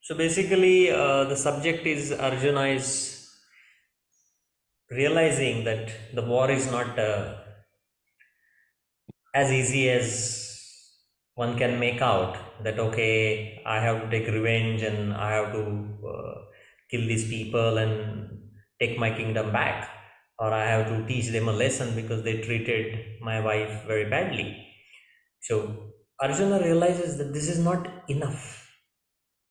So basically, the subject is Arjuna is realizing that the war is not as easy as one can make out. That okay, I have to take revenge and I have to kill these people and take my kingdom back, or I have to teach them a lesson because they treated my wife very badly. So Arjuna realizes that this is not enough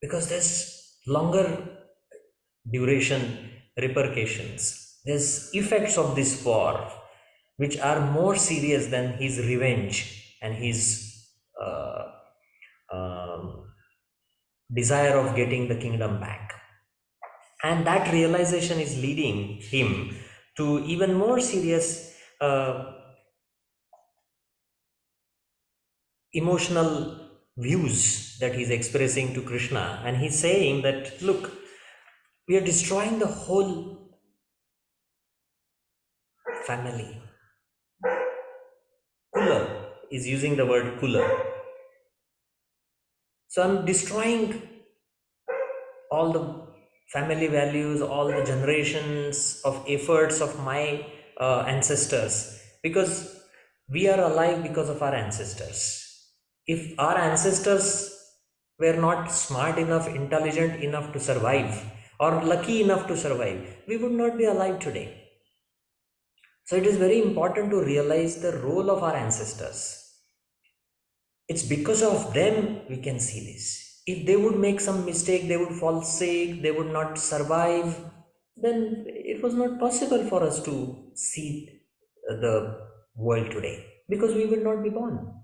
because there's longer duration repercussions. There's effects of this war which are more serious than his revenge and his uh, um, desire of getting the kingdom back. And that realization is leading him to even more serious emotional views that he's expressing to Krishna. And he's saying that, look, we are destroying the whole family. Kula is using the word kula. So I'm destroying all the family values, all the generations of efforts of my ancestors, because we are alive because of our ancestors. If our ancestors were not smart enough, intelligent enough to survive, or lucky enough to survive, we would not be alive today. So it is very important to realize the role of our ancestors. It's because of them we can see this. If they would make some mistake, they would fall sick, they would not survive, then it was not possible for us to see the world today because we would not be born.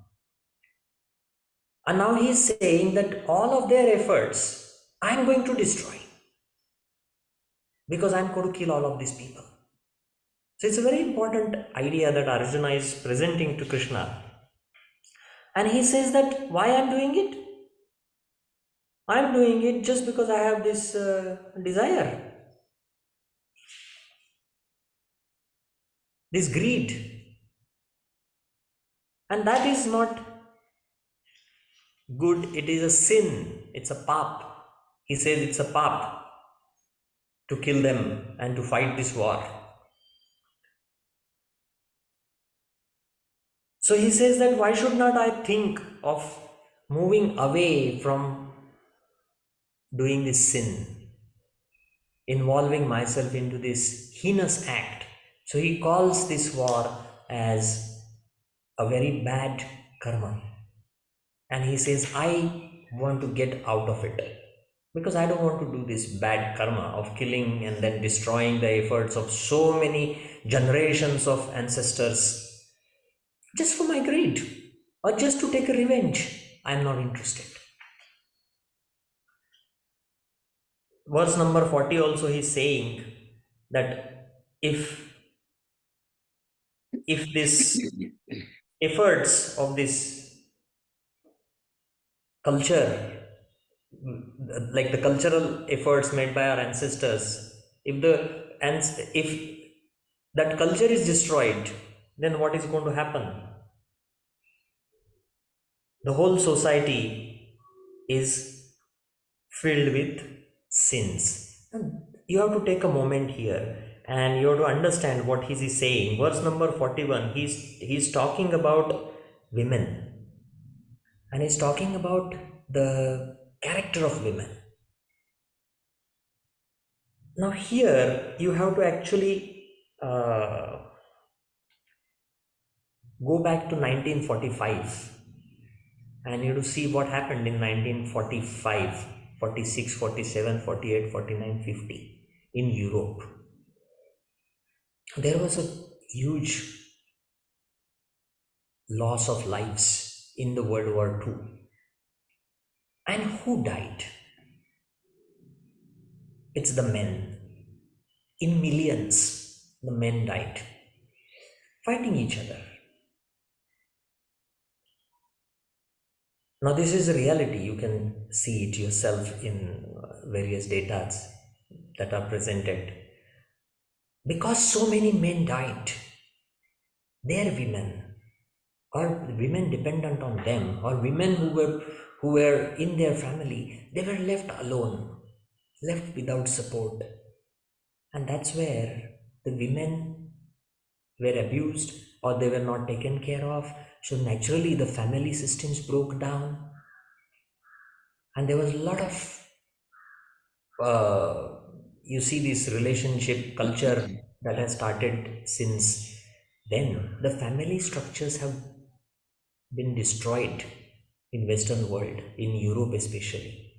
And now he is saying that all of their efforts I'm going to destroy because I'm going to kill all of these people. So it's a very important idea that Arjuna is presenting to Krishna. And he says that why I'm doing it? I'm doing it just because I have this desire, this greed. And that is not good. It is a sin. It's a pap. He says it's a pap to kill them and to fight this war. So he says that why should not I think of moving away from doing this sin, involving myself into this heinous act. So he calls this war as a very bad karma. And he says, I want to get out of it because I don't want to do this bad karma of killing and then destroying the efforts of so many generations of ancestors just for my greed or just to take a revenge. I'm not interested. Verse number 40 also he's saying that if this efforts of this culture, like the cultural efforts made by our ancestors, if the and if that culture is destroyed, then what is going to happen? The whole society is filled with sins. And you have to take a moment here and you have to understand what he is saying. Verse number 41, he's talking about women, and he's talking about the character of women. Now here you have to actually go back to 1945 and you to see what happened in 1945, 46, 47, 48, 49, 50 in Europe. There was a huge loss of lives in the World War II. And who died? It's the men. In millions, the men died, fighting each other. Now, this is a reality. You can see it yourself in various data that are presented. Because so many men died, their women, or women dependent on them, or women who were in their family, they were left alone, left without support. And that's where the women were abused or they were not taken care of. So naturally, the family systems broke down, and there was a lot of uh, you see this relationship culture that has started since then. The family structures have been destroyed in Western world, in Europe especially,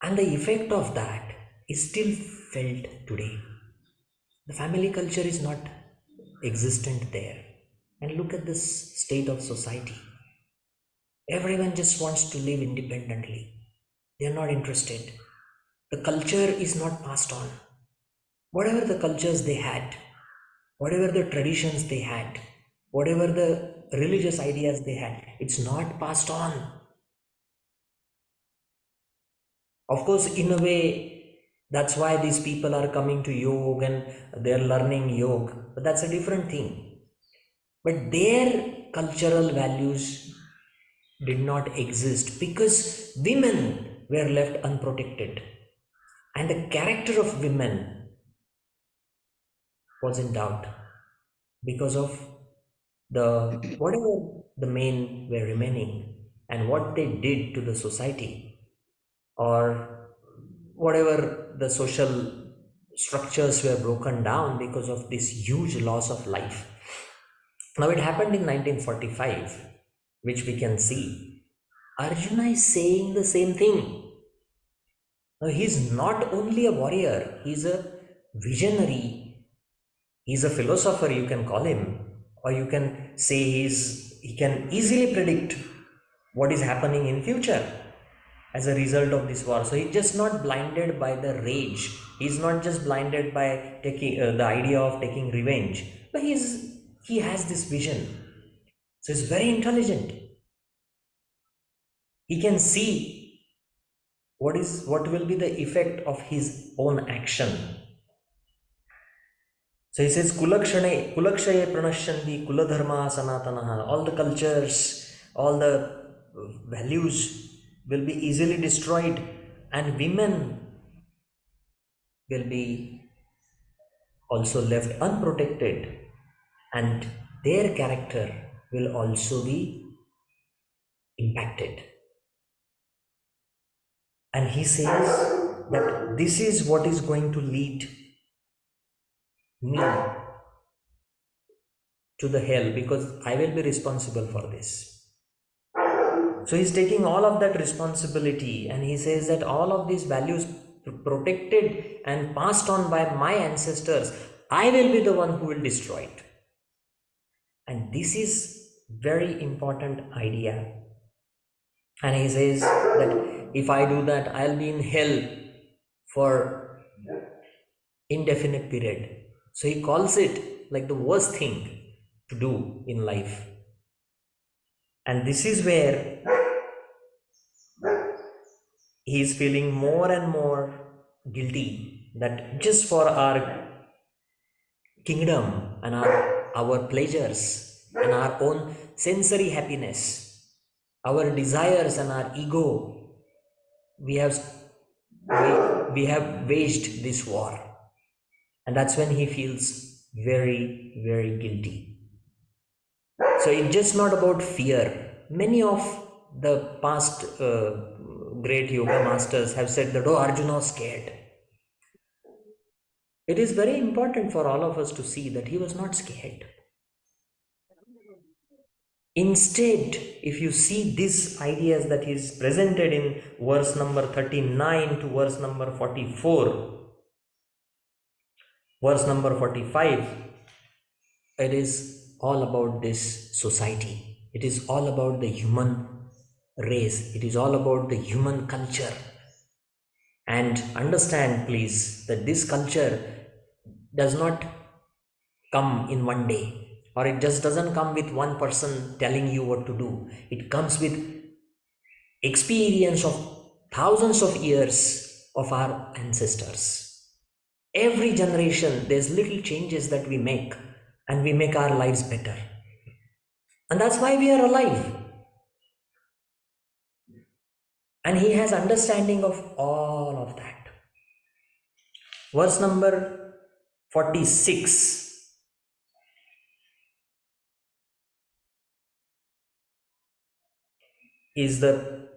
and the effect of that is still felt today. The family culture is not existent there. And look at this state of society. Everyone just wants to live independently. They are not interested. The culture is not passed on. Whatever the cultures they had, whatever the traditions they had, whatever the religious ideas they had, it's not passed on. Of course, in a way, that's why these people are coming to yoga and they're learning yoga, but that's a different thing. But their cultural values did not exist because women were left unprotected. And the character of women was in doubt because of the whatever the men were remaining and what they did to the society, or whatever the social structures were broken down because of this huge loss of life. Now it happened in 1945, which we can see. Arjuna is saying the same thing. Now he's not only a warrior, he's a visionary, he's a philosopher, you can call him, or you can say he can easily predict what is happening in future as a result of this war. So he's just not blinded by the rage. He's not just blinded by taking the idea of taking revenge, but he has this vision. So he's very intelligent. He can see what will be the effect of his own action. So he says, Kulakshaye pranashyanti kuladharma sanatanaha. All the cultures, all the values will be easily destroyed, and women will be also left unprotected, and their character will also be impacted. And he says that this is what is going to lead me to the hell because I will be responsible for this. So he's taking all of that responsibility, and he says that all of these values protected and passed on by my ancestors, I will be the one who will destroy it. And this is very important idea. And he says that if I do that, I'll be in hell for indefinite period. So he calls it like the worst thing to do in life. And this is where he is feeling more and more guilty that just for our kingdom and our pleasures and our own sensory happiness, our desires and our ego, we have waged this war. And that's when he feels very, very guilty. So it's just not about fear. Many of the past great yoga masters have said that, oh, Arjuna was scared. It is very important for all of us to see that he was not scared. Instead, if you see these ideas that is presented in verse number 39 to verse number 44, verse number 45, it is all about this society. It is all about the human race. It is all about the human culture. And understand, please, that this culture does not come in one day, or it just doesn't come with one person telling you what to do. It comes with experience of thousands of years of our ancestors. Every generation, there's little changes that we make, and we make our lives better. And that's why we are alive. And he has understanding of all of that. Verse number 46 is the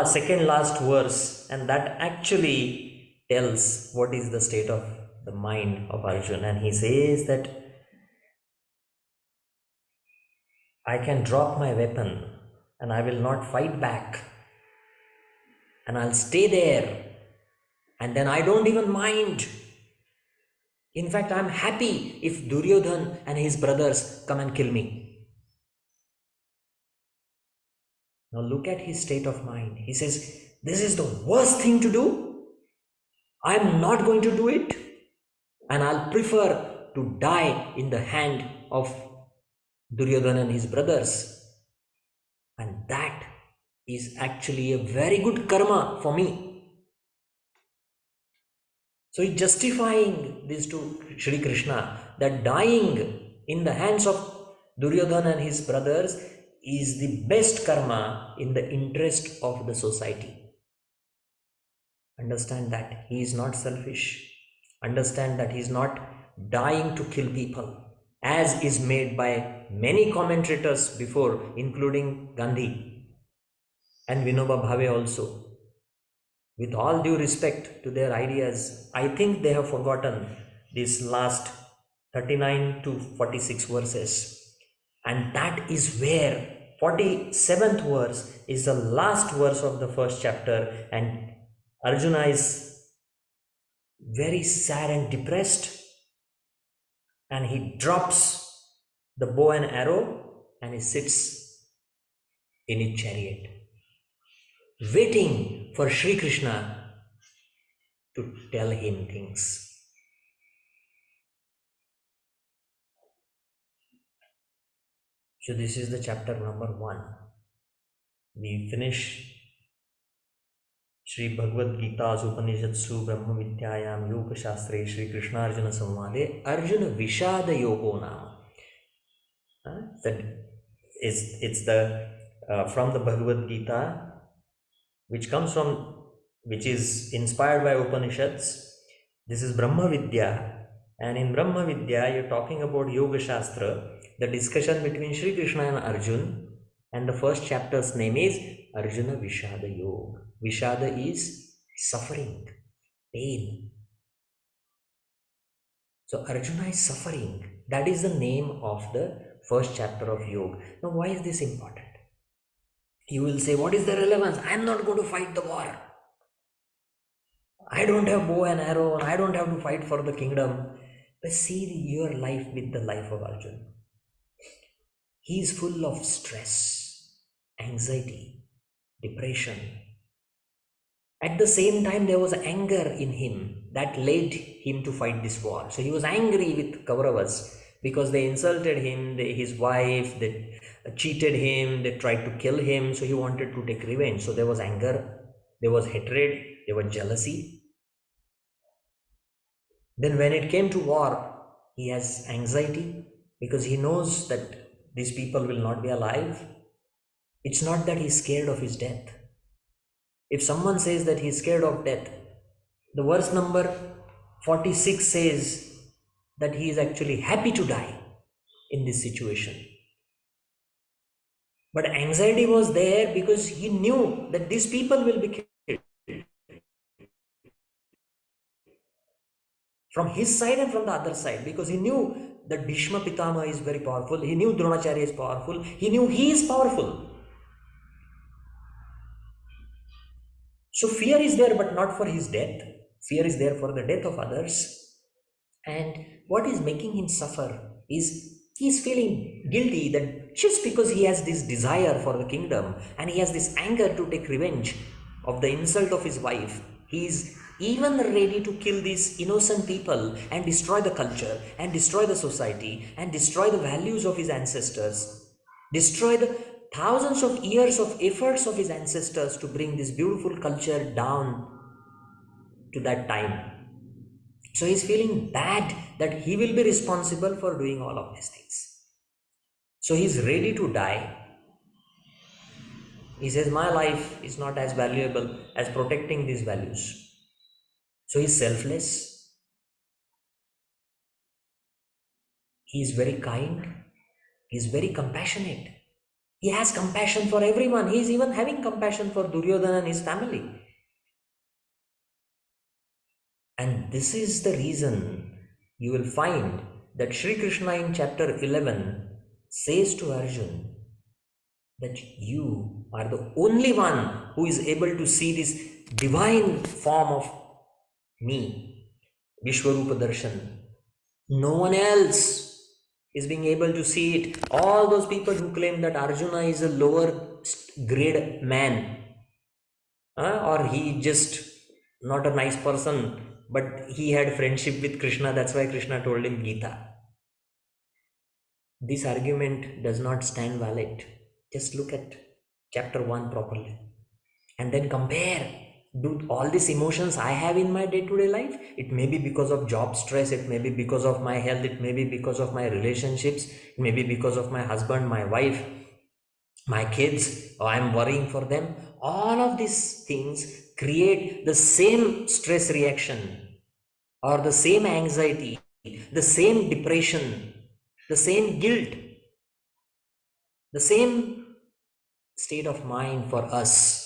second last verse, and that actually tells what is the state of the mind of Arjuna. And he says that I can drop my weapon and I will not fight back, and I'll stay there, and then I don't even mind. In fact, I'm happy if Duryodhan and his brothers come and kill me. Now look at his state of mind. He says, this is the worst thing to do. I'm not going to do it. And I'll prefer to die in the hand of Duryodhan and his brothers. And that is actually a very good karma for me. So he's justifying this to Shri Krishna, that dying in the hands of Duryodhan and his brothers is the best karma in the interest of the society. Understand that he is not selfish. Understand that he is not dying to kill people, as is made by many commentators before, including Gandhi and Vinoba Bhave also. With all due respect to their ideas, I think they have forgotten these last 39 to 46 verses. And that is where 47th verse is the last verse of the first chapter, and Arjuna is very sad and depressed, and he drops the bow and arrow and he sits in his chariot, waiting for Sri Krishna to tell him things. So this is the chapter number 1. We finish Shri Bhagvadgeeta's Upanishadsu Brahma Vidyayam Yoga Shastre Shri Krishna Arjuna Samvade Arjuna Vishada Yogo Nama. That is, it's the from the Bhagavad Gita, which is inspired by Upanishads. This is Brahma Vidya, and in Brahma Vidya you're talking about Yoga Shastra, the discussion between Sri Krishna and Arjun, and the first chapter's name is Arjuna Vishada Yoga. Vishada is suffering, pain. So Arjuna is suffering. That is the name of the first chapter of Yoga. Now why is this important? You will say, what is the relevance? I am not going to fight the war. I don't have bow and arrow, and I don't have to fight for the kingdom. But see your life with the life of Arjuna. He is full of stress, anxiety, depression. At the same time, there was anger in him that led him to fight this war. So he was angry with Kauravas because they insulted him, his wife, they cheated him, they tried to kill him. So he wanted to take revenge. So there was anger, there was hatred, there was jealousy. Then when it came to war, he has anxiety because he knows that these people will not be alive. It's not that he's scared of his death. If someone says that he's scared of death, the verse number 46 says that he is actually happy to die in this situation. But anxiety was there because he knew that these people will be killed. From his side and from the other side, because he knew that Bhishma Pitama is very powerful, he knew Dronacharya is powerful, he knew he is powerful. So fear is there, but not for his death. Fear is there for the death of others. And what is making him suffer is he's feeling guilty that just because he has this desire for the kingdom and he has this anger to take revenge of the insult of his wife, he is even ready to kill these innocent people and destroy the culture and destroy the society and destroy the values of his ancestors, destroy the thousands of years of efforts of his ancestors to bring this beautiful culture down to that time. So he's feeling bad that he will be responsible for doing all of these things. So he's ready to die. He says, my life is not as valuable as protecting these values. So he's selfless, he's very kind, he's very compassionate. He has compassion for everyone. He is even having compassion for Duryodhana and his family. And this is the reason you will find that Sri Krishna in chapter 11 says to Arjuna that you are the only one who is able to see this divine form of me, Vishwarupa Darshan. No one else is being able to see it. All those people who claim that Arjuna is a lower grade man, or he just not a nice person, but he had friendship with Krishna, that's why Krishna told him Gita. This argument does not stand valid. Just look at chapter 1 properly and then compare. Do all these emotions I have in my day-to-day life, it may be because of job stress, it may be because of my health, it may be because of my relationships, it may be because of my husband, my wife, my kids, or I'm worrying for them. All of these things create the same stress reaction or the same anxiety, the same depression, the same guilt, the same state of mind for us.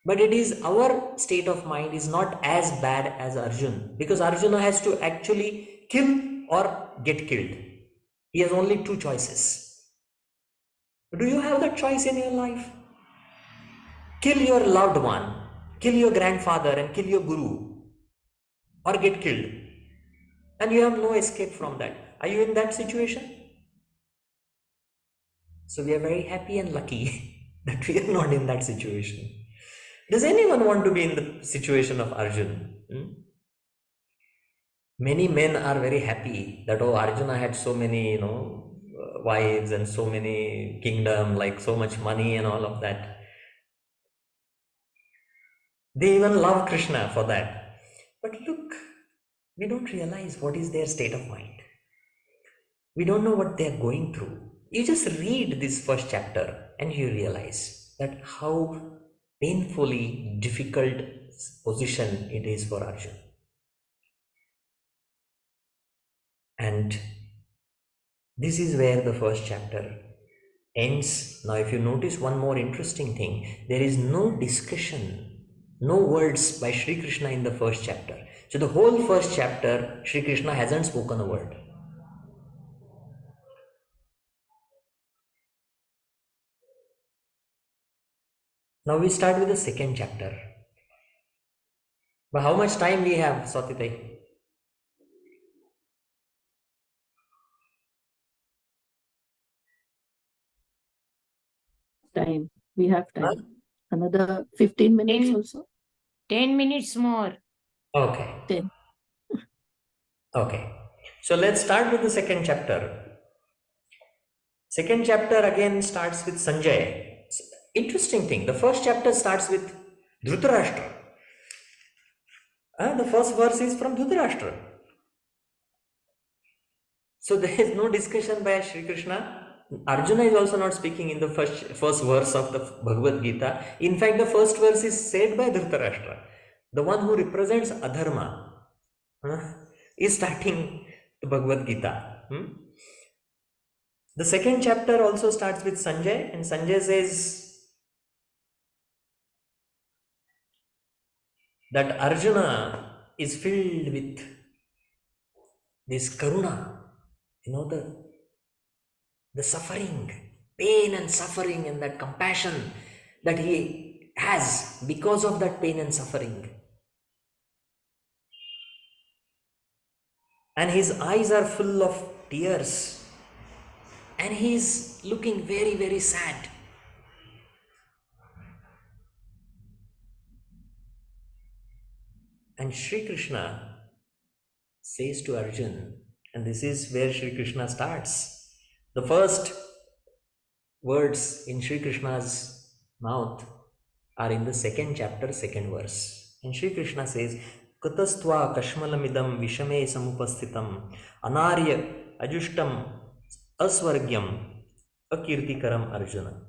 But it is our state of mind is not as bad as Arjuna, because Arjuna has to actually kill or get killed. He has only two choices. Do you have that choice in your life? Kill your loved one, kill your grandfather and kill your guru, or get killed. And you have no escape from that. Are you in that situation? So we are very happy and lucky that we are not in that situation. Does anyone want to be in the situation of Arjuna? Many men are very happy that, oh, Arjuna had so many, wives and so many kingdom, like so much money and all of that. They even love Krishna for that. But look, we don't realize what is their state of mind. We don't know what they're going through. You just read this first chapter and you realize that how painfully difficult position it is for Arjuna. And this is where the first chapter ends. Now, if you notice one more interesting thing, there is no discussion, no words by Sri Krishna in the first chapter. So the whole first chapter, Sri Krishna hasn't spoken a word. Now we start with the second chapter. But how much time we have, Swatitai? Time. We have time. Huh? Another 15 minutes 10, also. 10 minutes more. Okay. 10. Okay. So let's start with the second chapter. Second chapter again starts with Sanjay. Interesting thing. The first chapter starts with Dhritarashtra. The first verse is from Dhritarashtra. So there is no discussion by Sri Krishna. Arjuna is also not speaking in the first verse of the Bhagavad Gita. In fact, the first verse is said by Dhritarashtra, the one who represents adharma, is starting the Bhagavad Gita. The second chapter also starts with Sanjay, and Sanjay says that Arjuna is filled with this karuna, the suffering, pain and suffering, and that compassion that he has because of that pain and suffering. And his eyes are full of tears, and he is looking very, very sad. And Sri Krishna says to Arjuna, and this is where Sri Krishna starts. The first words in Sri Krishna's mouth are in the second chapter, second verse. And Sri Krishna says, Kutastva kashmalamidam vishame samupasthitam anarya ajushtam asvargyam akirtikaram Arjuna.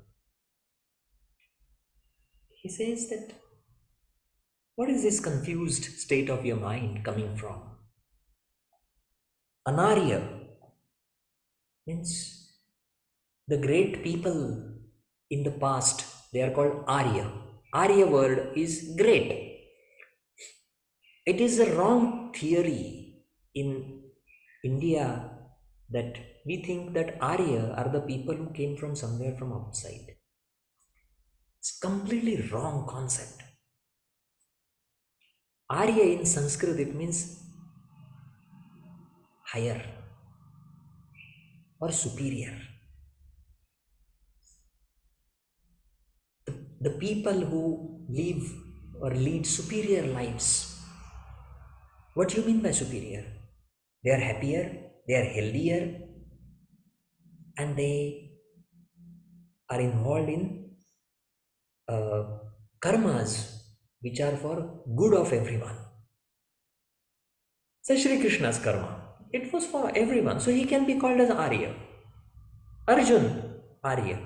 He says that, what is this confused state of your mind coming from? Anarya means the great people in the past, they are called Arya. Arya word is great. It is a wrong theory in India that we think that Arya are the people who came from somewhere from outside. It's completely wrong concept. Arya in Sanskrit, it means higher or superior. The people who live or lead superior lives. What do you mean by superior? They are happier, they are healthier, and they are involved in karmas which are for good of everyone. So Shri Krishna's karma, it was for everyone. So he can be called as Arya. Arjun, Arya.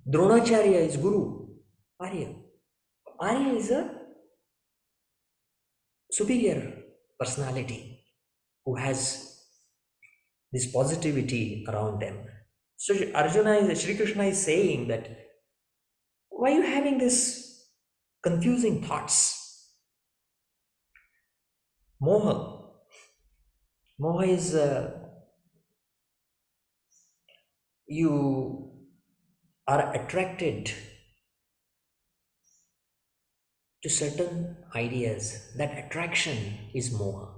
Dronacharya is Guru, Arya. Arya is a superior personality who has this positivity around them. So Shri Krishna is saying that, why are you having this confusing thoughts? Moha. Moha is you are attracted to certain ideas. That attraction is moha.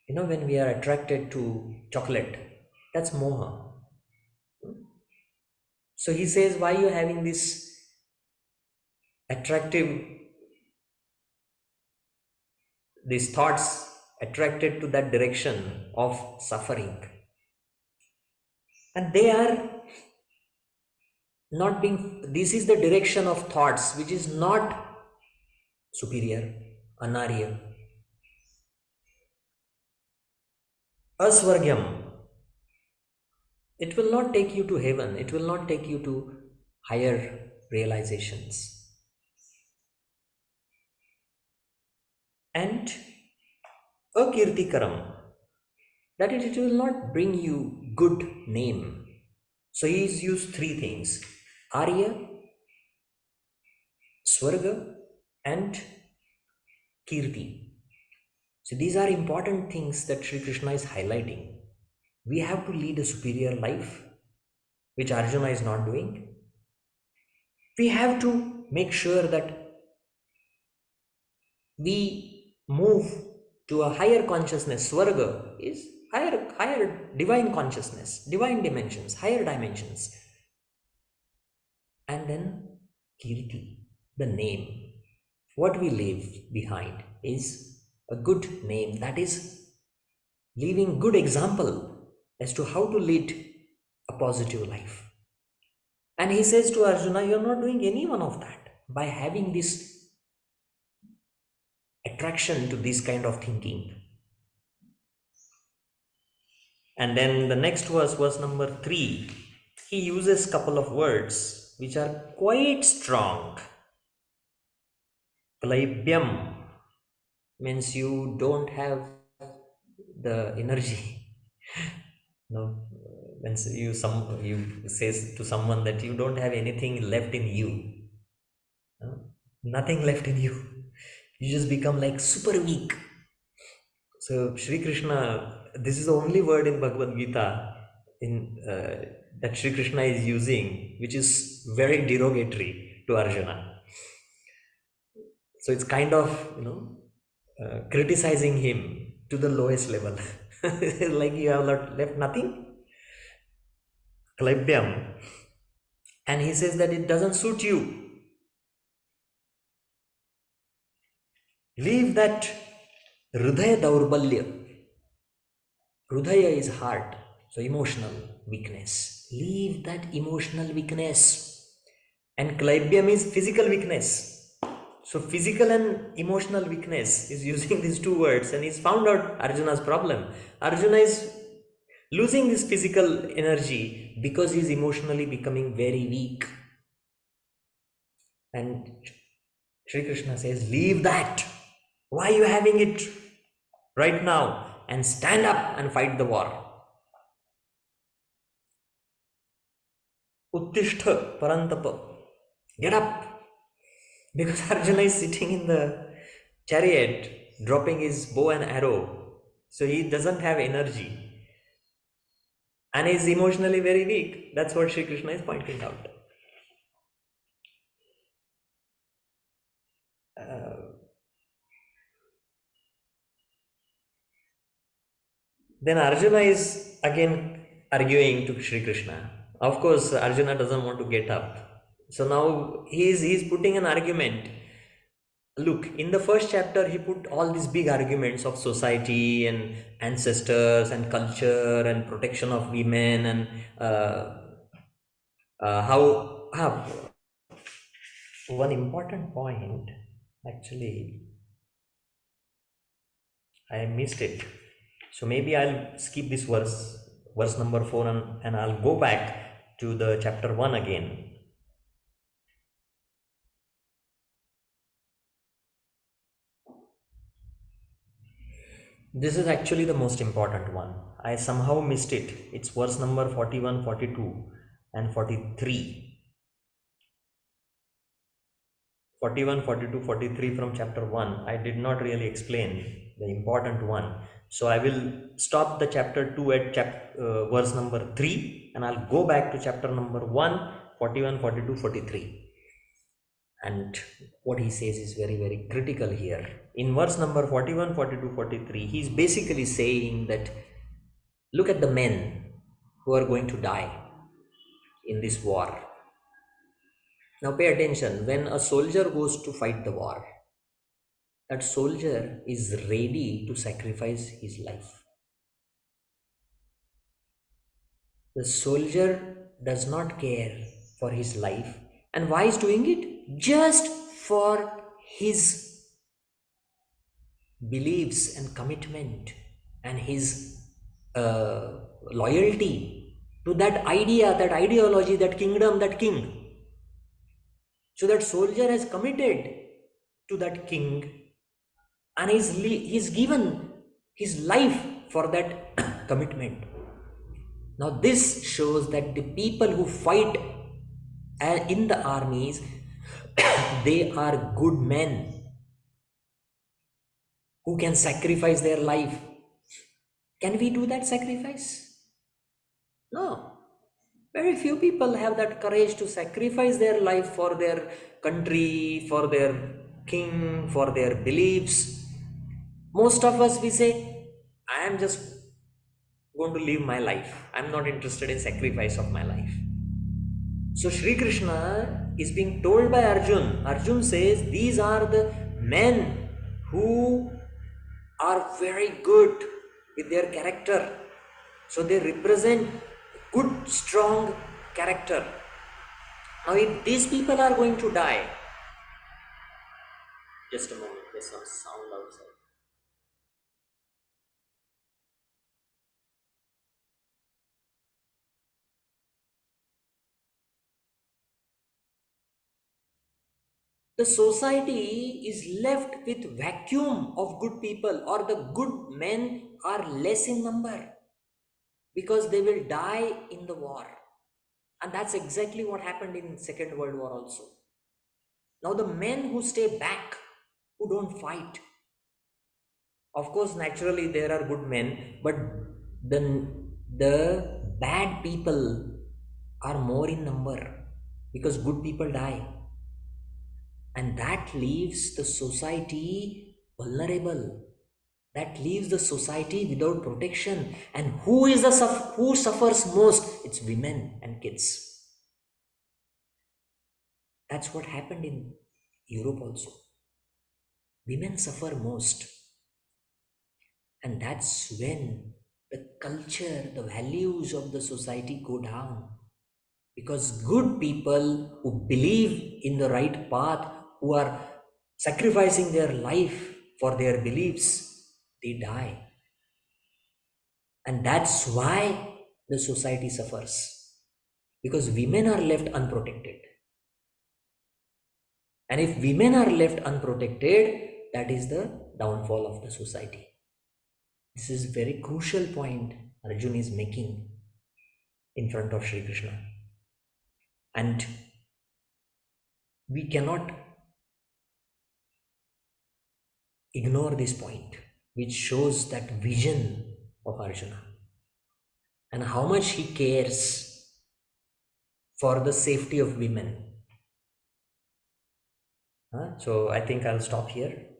You know, when we are attracted to chocolate, that's moha. So he says, why are you having this attractive, these thoughts attracted to that direction of suffering? And they are not being, this is the direction of thoughts which is not superior, anarya. Asvargyam, it will not take you to heaven, it will not take you to higher realizations. And akirtikaram, that it will not bring you good name. So he's used three things: Arya, Swarga, and Kirti. So these are important things that Sri Krishna is highlighting. We have to lead a superior life, which Arjuna is not doing. We have to make sure that we move to a higher consciousness. Swarga is higher divine consciousness, divine dimensions, higher dimensions. And then Kirti, the name. What we leave behind is a good name, that is leaving good example as to how to lead a positive life. And he says to Arjuna, you are not doing any one of that by having this attraction to this kind of thinking. And then the next verse number 3, he uses couple of words which are quite strong. Klaibyam means you don't have the energy. No, when you says to someone that you don't have anything left in you, no? Nothing left in you. You just become like super weak. So Shri Krishna, this is the only word in Bhagvadgeeta that Shri Krishna is using, which is very derogatory to Arjuna. So it's kind of, criticizing him to the lowest level. Like you have left nothing. Klaibyam. And he says that it doesn't suit you. Leave that Hridaya Daurbalya. Hridaya is heart, so emotional weakness. Leave that emotional weakness. And Klaibyam is physical weakness. So physical and emotional weakness is using these two words, and he's found out Arjuna's problem. Arjuna is losing his physical energy because he's emotionally becoming very weak. And Sri Krishna says, leave that. Why are you having it right now? And stand up and fight the war. Uttishta parantapa. Get up. Because Arjuna is sitting in the chariot, dropping his bow and arrow. So he doesn't have energy. And is emotionally very weak. That's what Sri Krishna is pointing out. Then Arjuna is again arguing to Sri Krishna. Of course, Arjuna doesn't want to get up. So now he's putting an argument. Look, in the first chapter, he put all these big arguments of society and ancestors and culture and protection of women and how one important point actually I missed it. So maybe I'll skip this verse number 4, and I'll go back to the chapter 1 again. This is actually the most important one. I somehow missed it. It's verse number 41, 42, and 43. 41, 42, 43 from chapter 1. I did not really explain the important one. So I will stop the chapter 2 at verse number 3, and I'll go back to chapter number 1, 41, 42, 43. And what he says is very, very critical here. In verse number 41, 42, 43, he's basically saying that look at the men who are going to die in this war. Now pay attention, when a soldier goes to fight the war, that soldier is ready to sacrifice his life. The soldier does not care for his life. And why is doing it? Just for his beliefs and commitment and his loyalty to that idea, that ideology, that kingdom, that king. So that soldier has committed to that king and he's given his life for that commitment. Now this shows that the people who fight in the armies, they are good men who can sacrifice their life. Can we do that sacrifice? No. Very few people have that courage to sacrifice their life for their country, for their king, for their beliefs. Most of us, we say, I am just going to live my life. I'm not interested in sacrifice of my life. So Sri Krishna is being told by Arjun. Arjun says, these are the men who are very good with their character. So they represent good, strong character. Now if these people are going to die, just a moment, there's some sound outside. The society is left with vacuum of good people, or the good men are less in number because they will die in the war. And that's exactly what happened in Second World War also. Now the men who stay back, who don't fight, of course naturally there are good men, but the bad people are more in number because good people die. And that leaves the society vulnerable. That leaves the society without protection. And who suffers most? It's women and kids. That's what happened in Europe also. Women suffer most. And that's when the culture, the values of the society go down. Because good people who believe in the right path, who are sacrificing their life for their beliefs, they die. And that's why the society suffers. Because women are left unprotected. And if women are left unprotected, that is the downfall of the society. This is very crucial point Arjuna is making in front of Sri Krishna. And we cannot ignore this point, which shows that vision of Arjuna and how much he cares for the safety of women. So I think I'll stop here.